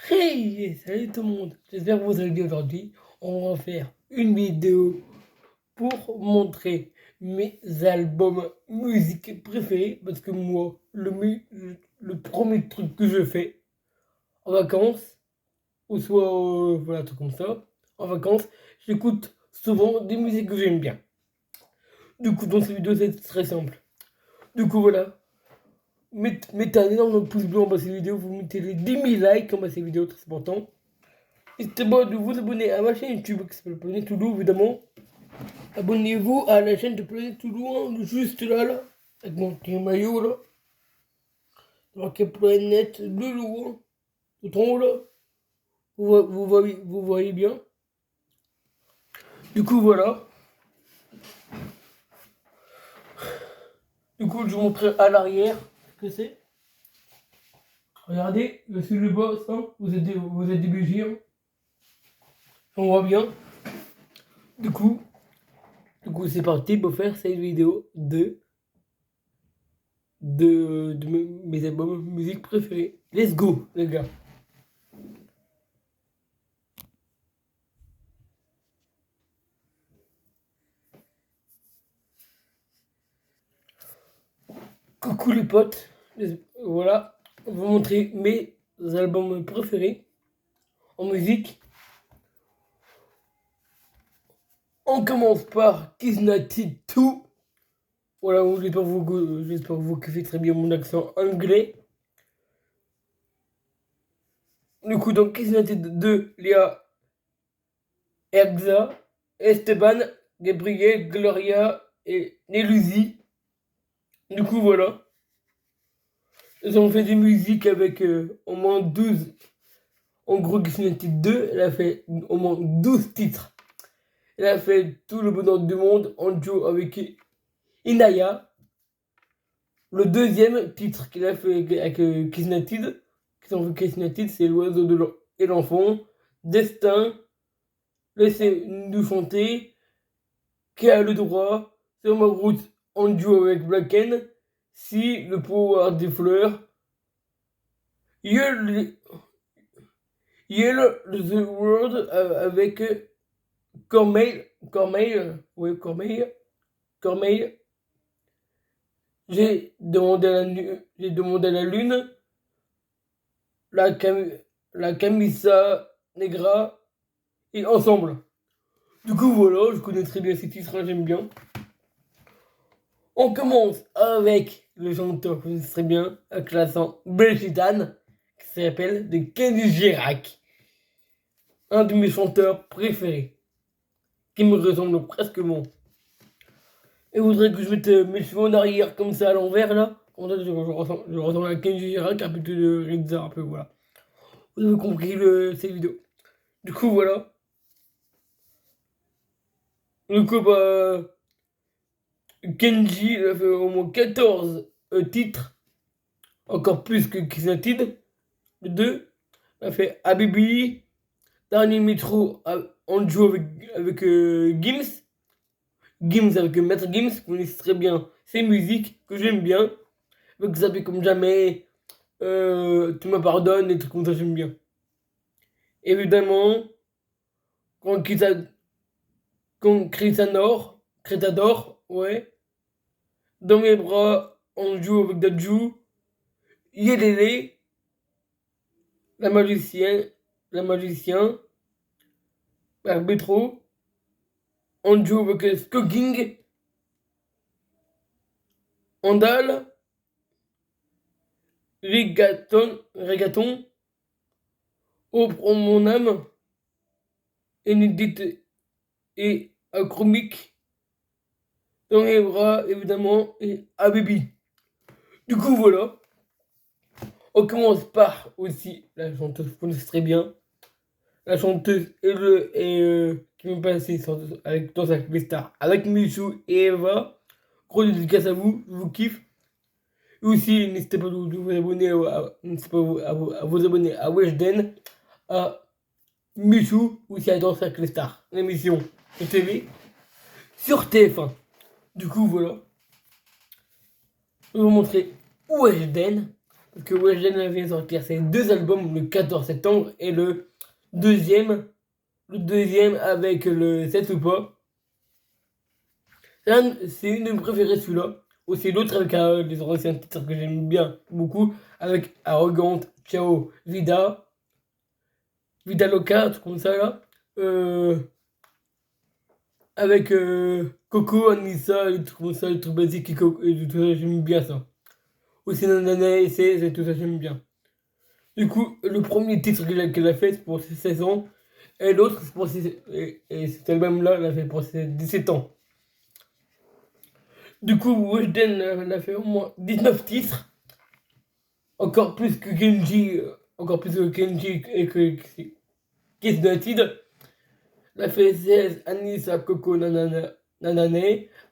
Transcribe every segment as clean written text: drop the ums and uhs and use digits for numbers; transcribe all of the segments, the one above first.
Hey, salut tout le monde, j'espère que vous allez bien aujourd'hui. On va faire une vidéo pour montrer mes albums musique préférés parce que moi, le premier truc que je fais en vacances, ou soit voilà, tout comme ça, en vacances, j'écoute souvent des musiques que j'aime bien. Du coup, dans cette vidéo, c'est très simple. Du coup, voilà, mettez un énorme pouce bleu en bas de cette vidéo, vous mettez les 10 000 likes en bas de cette vidéo, très important. N'hésitez pas de vous abonner à ma chaîne YouTube qui s'appelle Planète Toulouse, évidemment. Abonnez-vous à la chaîne de Planète Toulouse, hein, juste là, avec mon petit maillot là. Marqué Planète Loulou, hein, tout en haut là. Vous voyez bien. Du coup, voilà. Du coup, je vous montrerai à l'arrière ce que c'est. Regardez, je suis le boss, hein. Vous êtes des BG, hein. On voit bien. Du coup, c'est parti pour faire cette vidéo de mes albums musique préférés. Let's go, les gars. Coucou les potes, voilà, on va vous montrer mes albums préférés en musique. On commence par Kisnated 2. Voilà, j'espère que vous kiffez très bien mon accent anglais. Du coup, dans Kisnated 2, il y a Erza, Esteban, Gabriel, Gloria et Nelusi. Du coup, voilà. Ils ont fait des musiques avec au moins 12. En gros, Kisnated 2, elle a fait au moins 12 titres. Elle a fait tout le bonheur du monde en duo avec Inaya. Le deuxième titre qu'il a fait avec Kisnatid, c'est l'oiseau et l'enfant, Destin, Laissez-nous chanter, Qui a le droit, Sur ma route en duo avec Blacken, Si, le pouvoir des fleurs, Yell, Yell the World avec Cormeil. J'ai demandé à la lune, la, cam, la Camisa Negra et ensemble. Du coup voilà, je connais très bien ces titres, j'aime bien. On commence avec le chanteur que je connais très bien, classant Belgitane, qui s'appelle de Kenny Girac. Un de mes chanteurs préférés, qui me ressemble presque moins. Et vous voudrez que je mette mes cheveux en arrière comme ça à l'envers là. Comme ça, je ressemble à Kenji Girac, un peu de Rizza, un peu voilà. Vous avez compris cette vidéo. Du coup voilà. Du coup Kenji il a fait au moins 14 titres, encore plus que Kisatid. Le 2, il a fait Habibi, Dernier Métro en duo avec Gims. Gims avec Maître Gims, vous connaissez très bien ses musiques que j'aime bien. Avec Zappé comme jamais, Tu me pardonnes, et trucs comme ça, j'aime bien. Évidemment, quand Crétador, ouais. Dans mes bras, on joue avec Dadju, Yelele, la magicien, Arbitro, on joue avec Skoking, Andal, Régaton, Oh prends mon âme, Inédite et Achromique, dans mes bras, évidemment, et Habibi. Du coup, voilà. On commence par aussi la chanteuse, vous connaissez très bien. La chanteuse qui me passait avec dans sa star avec Michou et Eva. Gros dédicace à vous, je vous kiffe. Et aussi, n'hésitez pas de vous abonner à vous abonner à Weshden, à Michou, aussi à Danse avec les stars, l'émission de TV sur TF1. Du coup, voilà. Je vais vous montrer Weshden. parce que Weshden avait sortir ses 2 albums le 14 septembre et le deuxième avec le 7 ou pas. C'est une de mes préférées celui-là. Aussi l'autre avec des anciens titres que j'aime bien beaucoup, avec Arrogante, Ciao, Vida Loca, un truc comme ça là. Avec Coco, Anissa, les trucs comme ça, les trucs basiques et tout ça, j'aime bien ça. Aussi Nanana et c'est tout ça, j'aime bien. Du coup, le premier titre qu'elle a fait, c'est pour ses 16 ans, et l'autre, c'est pour et cet album-là, elle a fait pour ses 17 ans. Du coup, Weshden, elle a fait au moins 19 titres, encore plus que Kenji, et que Kiss United. Elle a fait 16, Anissa, Coco, Nanane,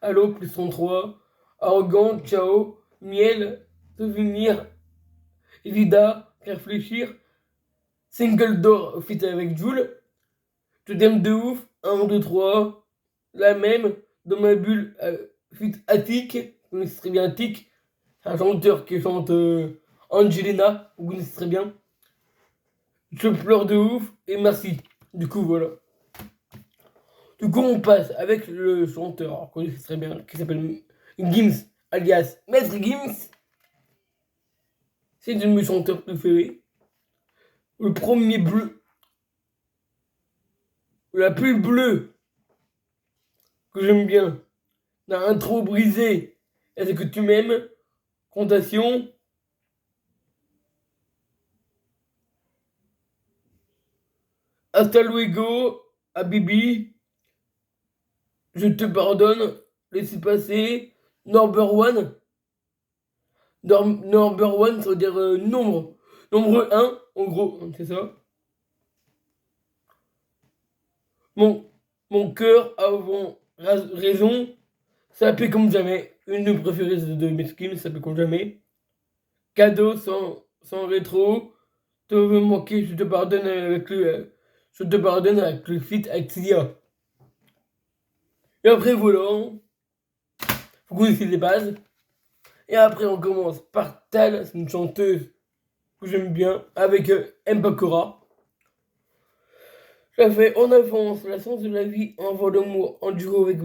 Allo, plus 103, Arrogant, Ciao, Miel, Souvenir, Vida, Réfléchir, Single d'or fit avec Jules, Je t'aime de ouf, 1, 2, 3, la même, dans ma bulle, fit Attic, vous connaissez très bien Attic, c'est un chanteur qui chante Angelina, vous connaissez très bien. Je pleure de ouf, et merci. Du coup, voilà. Du coup, on passe avec le chanteur, que vous connaissez très bien, qui s'appelle Gims, alias Maître Gims. C'est un de mes chanteurs préférés. Le premier bleu, la plus bleue que j'aime bien. La intro brisée. Est-ce que tu m'aimes? Contation. Hasta luego, Habibi. Je te pardonne. Laissez passer. Number one. Number one, ça veut dire nombre. Nombre un, en gros, c'est ça. Mon cœur avant raison. Ça paie comme jamais. Une de mes préférées de mes skins, ça paie comme jamais. Cadeau sans rétro. Te veux manquer, je te pardonne avec le feat avec Sia. Et après voilà, vous connaissez les bases. Et après on commence par Tal, c'est une chanteuse que j'aime bien, avec Mbakura. Ça fait En avance, la science de la vie, en vol d'amour, en duo avec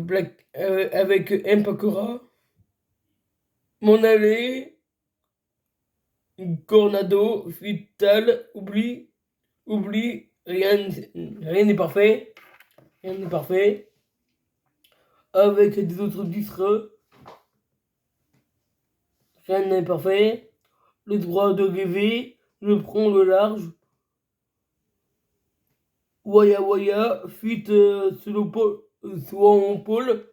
Mbakura. Mon allée, Cornado, Vital, oublie, rien n'est parfait. Rien n'est parfait. Avec des autres titres, rien n'est parfait. Le droit de rêver, je prends le large. Waya Waya, fuite soit en pôle.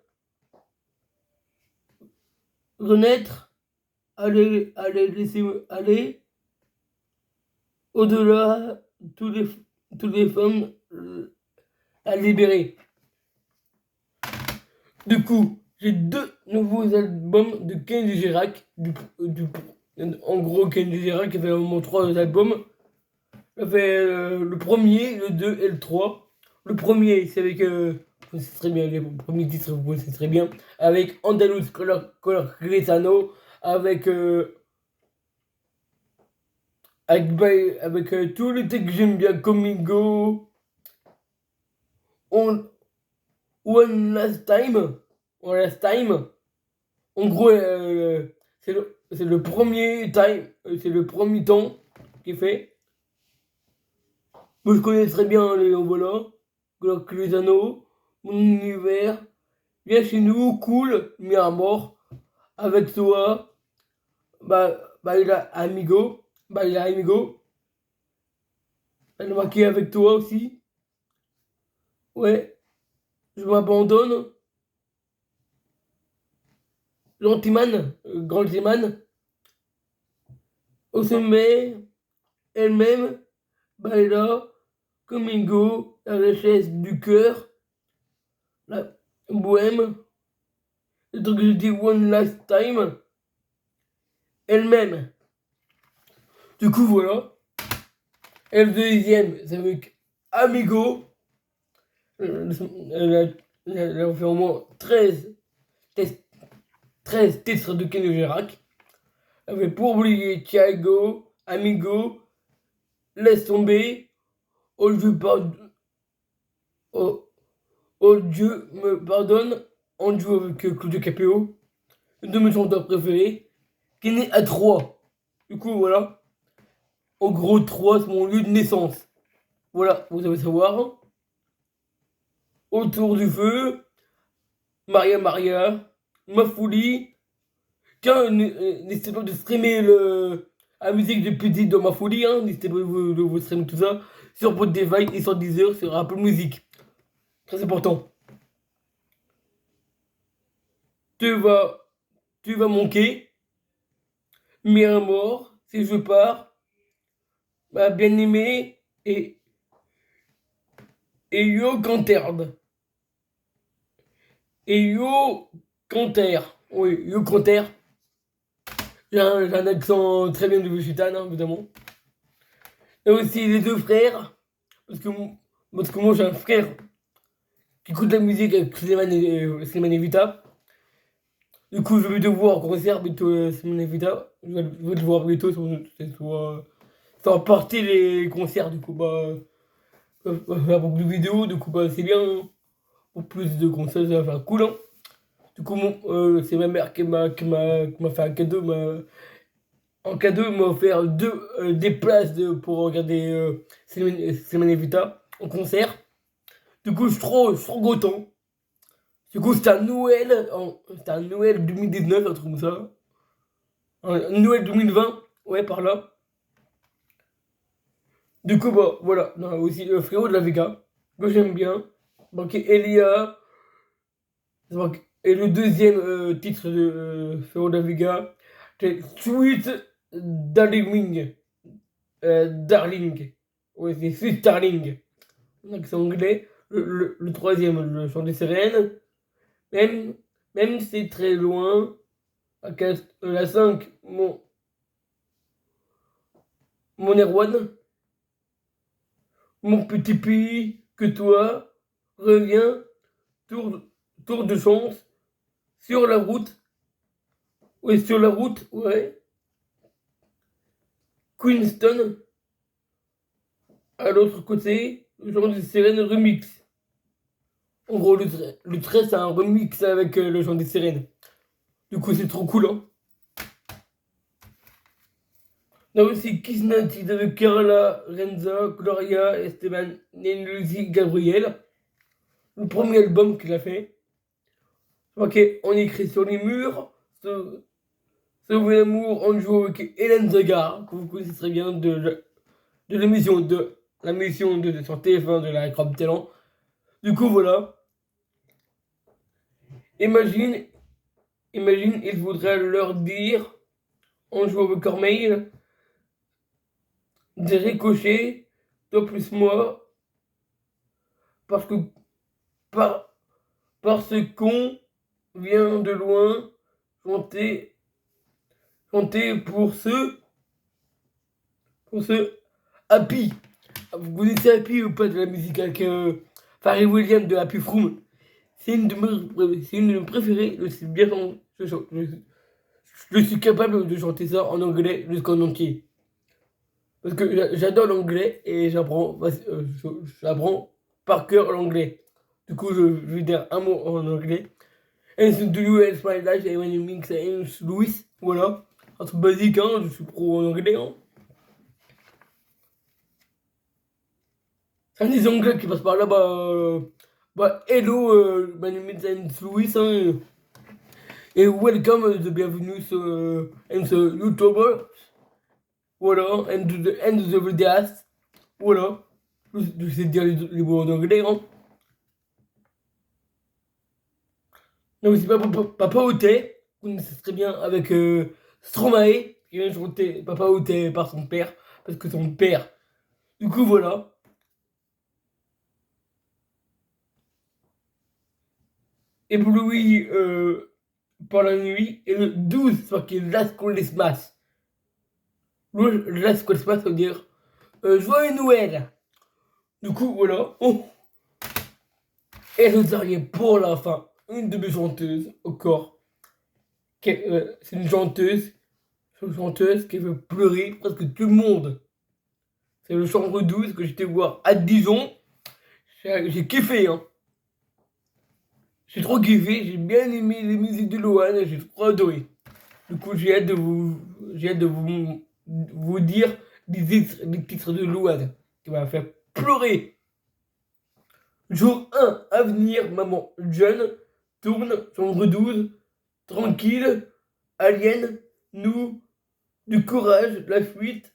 Renaître, laisser aller. Au-delà, toutes les femmes à libérer. Du coup, j'ai 2 nouveaux albums de Kenji Girac. En gros, Kenji Girac a fait au moins 3 albums. Il a fait le premier, le 2 et le 3. Le premier, c'est avec. Vous savez très bien, les premiers titres, vous connaissez très bien. Avec Andaluz Color Grisano. Avec. Avec tous les titres que j'aime bien, Comingo. One Last Time. One Last Time. En gros, c'est le premier time, c'est le premier temps qui est fait. Moi, je connais très bien les voilà, Glock les anneaux, mon univers. Viens chez nous, cool, mais à mort. Avec toi, il a Amigo. Il a Amigo. Elle m'a marqué avec toi aussi. Ouais, je m'abandonne. Gentleman, Gentleman. Au sommet, elle-même. Baila, Comingo, la richesse du cœur, la bohème, le truc que je dis One Last Time, elle-même. Du coup, voilà. Et le deuxième, c'est avec Amigo. Elle a fait au moins 13 titres de Kenny Girac. avait pour oublier Thiago, Amigo, laisse tomber, oh Dieu, oh, oh Dieu me pardonne, on joue avec Claudio Capéo, une de mes chanteurs préférés, qui est né à Troyes. Du coup, voilà. En gros, Troyes, c'est mon lieu de naissance. Voilà, vous devez savoir. Autour du feu, Maria Maria, Ma Folie. Tiens, n'hésitez pas de streamer la musique de Petit dans Ma Folie, hein. N'hésitez pas de vous streamer tout ça sur Spotify et sur Deezer, sur Apple Music. Très important. Tu vas, tu vas manquer, mais un mort, si je pars, ma bien-aimée et Yo Canterde. Et Yo Canter. Oui, Yo Canter. J'ai un accent très bien de Wichita, hein, évidemment. Et aussi les deux frères, parce que, parce que moi j'ai un frère qui écoute la musique avec Slimane et Vita. Du coup, je vais te voir en concert bientôt, Slimane et Vita. Je vais te voir bientôt sur partir les concerts, du coup, faire beaucoup de vidéos, du coup, c'est bien, hein. Pour plus de concerts, ça va faire cool, hein. Du coup, c'est ma mère qui m'a fait un cadeau, en cadeau, il m'a offert des places pour regarder Slimane et Vita en concert. Du coup, je suis trop content. Du coup, c'était un Noël 2019, un truc comme ça. Un Noël 2020, ouais, par là. Du coup, voilà. Non, aussi le frérot de la Vega, que j'aime bien. Donc, Elia. Donc, et le deuxième titre de frérot de la Vega, c'est Sweet Darling. Darling. Ouais, c'est Sweet Darling. Donc, c'est anglais. Le troisième, le chant des sirènes. Même, même si c'est très loin. La 5, mon Erwan, mon petit pays, que toi, reviens, tour, tour de chance, sur la route, ouais, sur la route, ouais, Queenston, à l'autre côté, le genre des sirènes remix. En gros, le trait, c'est un remix avec le chant des sirènes. Du coup, c'est trop cool, hein. On a aussi Kiss Nancy avec Carla, Renza, Gloria, Esteban, Nenluzi, Gabriel. Le premier album qu'il a fait. Ok, on écrit sur les murs. Sauver l'amour, on joue avec Hélène Zagar, que vous connaissez très bien de la mission sur TF1 de la Crop Talent. Du coup, voilà. Imagine, imagine, il faudrait leur dire, on joue avec Cormeil, des ricochets, toi plus moi, parce que par, parce qu'on vient de loin chanter, chanter pour ce Happy. Vous connaissez Happy ou pas de la musique avec Pharrell Williams de Happy Froome? C'est une de mes préférées. Je suis bien je suis capable de chanter ça en anglais jusqu'en entier. Parce que j'adore l'anglais et j'apprends par cœur l'anglais. Du coup, je vais dire un mot en anglais. And so do you else my life and when you mix and Louis? Voilà. Un truc basique, hein. Je suis pro en anglais, hein. C'est un des anglais qui passe par là, hello, my name is Louis, hein. Et welcome, de bienvenue sur YouTuber. Voilà, and the end of the vidéaste. Voilà. Je sais dire les mots en anglais, hein. Non, mais c'est Papa Outé, vous connaissez très bien avec Stromae, qui vient chanter Papa Outé par son père, parce que son père. Du coup, voilà. Ébloui par la nuit. Et le 12, soit qui est Las Christmas. Las Christmas, ça veut dire Joyeux Noël. Du coup, voilà. Oh. Et le dernier pour la fin, une de mes chanteuses, encore. C'est une chanteuse. C'est une chanteuse qui veut pleurer presque tout le monde. C'est le chambre 12 que j'étais voir à Dijon. J'ai kiffé, hein. J'ai trop kiffé, j'ai bien aimé les musiques de Loane, j'ai trop adoré. Du coup, j'ai hâte de vous dire les titres de Loane qui m'a fait pleurer. Jour 1, avenir, maman jeune, tourne, chambre 12, tranquille, alien, nous, du courage, la fuite,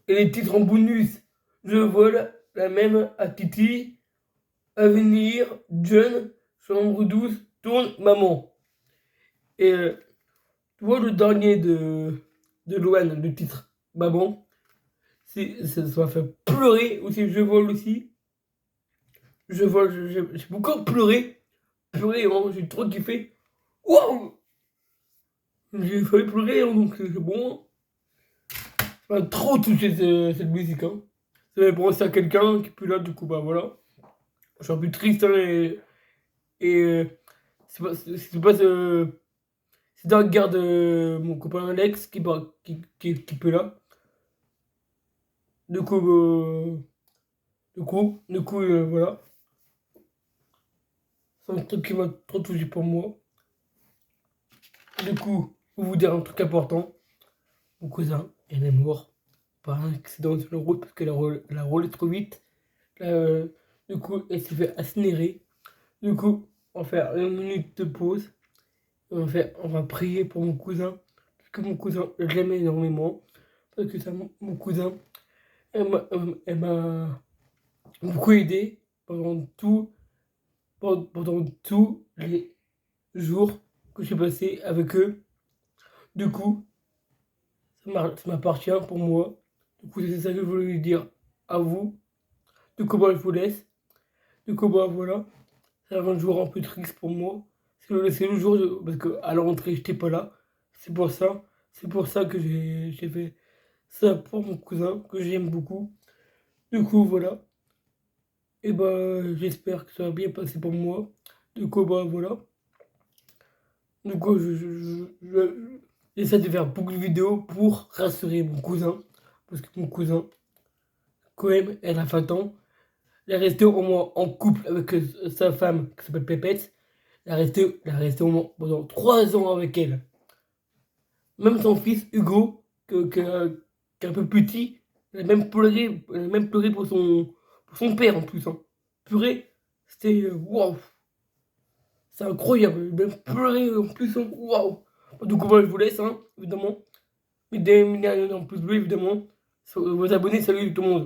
et les titres en bonus. Je vole, la même à Titi, avenir, jeune, chambre 12, tourne, maman. Et tu vois le dernier de Loane, le titre, maman, ça m'a fait pleurer aussi, je vole aussi. Je vole, j'ai beaucoup pleuré. Pleurer, hein, j'ai trop kiffé. Waouh! J'ai failli pleurer, hein, donc c'est bon. Ça m'a trop touché cette musique. Hein. Ça m'a pensé à quelqu'un qui est plus là, du coup, bah voilà. Je suis un peu triste, hein, et c'est pas c'est dans le garde mon copain Alex qui peut là. Du coup, voilà. C'est un truc qui m'a trop touché pour moi. Du coup, pour vous dire un truc important, mon cousin, il est mort par un accident sur la route parce qu'elle a roulé trop vite. Du coup, elle s'est fait incinérer. Du coup, on va faire une minute de pause. On va prier pour mon cousin. Parce que mon cousin, je l'aime énormément. Parce que ça, mon cousin, elle m'a beaucoup aidé pendant tous les jours que j'ai passé avec eux. Du coup, ça m'appartient pour moi. Du coup, c'est ça que je voulais lui dire à vous. Du coup, bah, je vous laisse. Du coup, bah, voilà. C'est un jour un peu triste pour moi. C'est le jour parce qu'à la rentrée, j'étais pas là. C'est pour ça. C'est pour ça que j'ai fait ça pour mon cousin, que j'aime beaucoup. Du coup, voilà. Et bah, j'espère que ça va bien passer pour moi. Du coup, bah, voilà. Du coup, j'essaie de faire beaucoup de vidéos pour rassurer mon cousin. Parce que mon cousin, quand même, elle a 20 ans. Elle est restée au moins en couple avec sa femme qui s'appelle Pépette. Elle a resté au moins pendant 3 ans avec elle. Même son fils Hugo, qui est un peu petit, il a même pleuré pour son père en plus. Hein. Purée, c'était waouh, c'est incroyable. Il a même pleuré en plus. Hein. Waouh. Du coup, moi, je vous laisse, hein, évidemment. Mais en plus, lui, évidemment, vos abonnés, salut tout le monde.